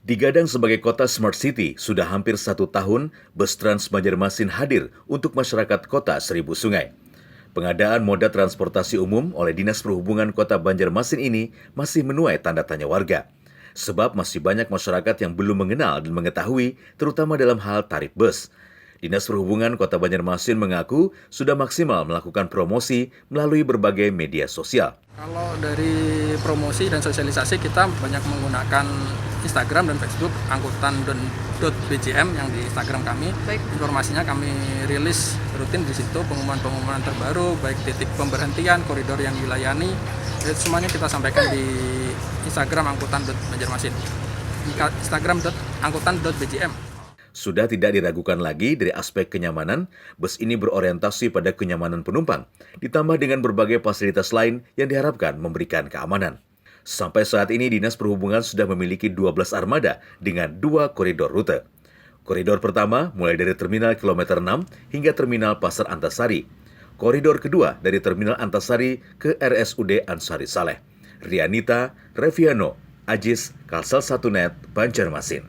Digadang sebagai kota Smart City, sudah hampir 1 tahun, bus Trans Banjarmasin hadir untuk masyarakat kota Seribu Sungai. Pengadaan moda transportasi umum oleh Dinas Perhubungan Kota Banjarmasin ini masih menuai tanda tanya warga. Sebab masih banyak masyarakat yang belum mengenal dan mengetahui, terutama dalam hal tarif bus. Dinas Perhubungan Kota Banjarmasin mengaku sudah maksimal melakukan promosi melalui berbagai media sosial. Kalau dari promosi dan sosialisasi kita banyak menggunakan Instagram dan Facebook angkutan.bjm yang di Instagram kami. Baik. Informasinya kami rilis rutin di situ, pengumuman-pengumuman terbaru, baik titik pemberhentian, koridor yang dilayani, itu semuanya kita sampaikan di Instagram angkutan.banjarmasin. Instagram.angkutan.bjm. Sudah tidak diragukan lagi dari aspek kenyamanan, bus ini berorientasi pada kenyamanan penumpang, ditambah dengan berbagai fasilitas lain yang diharapkan memberikan keamanan. Sampai saat ini, Dinas Perhubungan sudah memiliki 12 armada dengan 2 koridor rute. Koridor pertama mulai dari Terminal Kilometer 6 hingga Terminal Pasar Antasari. Koridor kedua dari Terminal Antasari ke RSUD Ansari Saleh. Rianita, Reviano, Ajis, Kalsel 1 Net, Banjarmasin.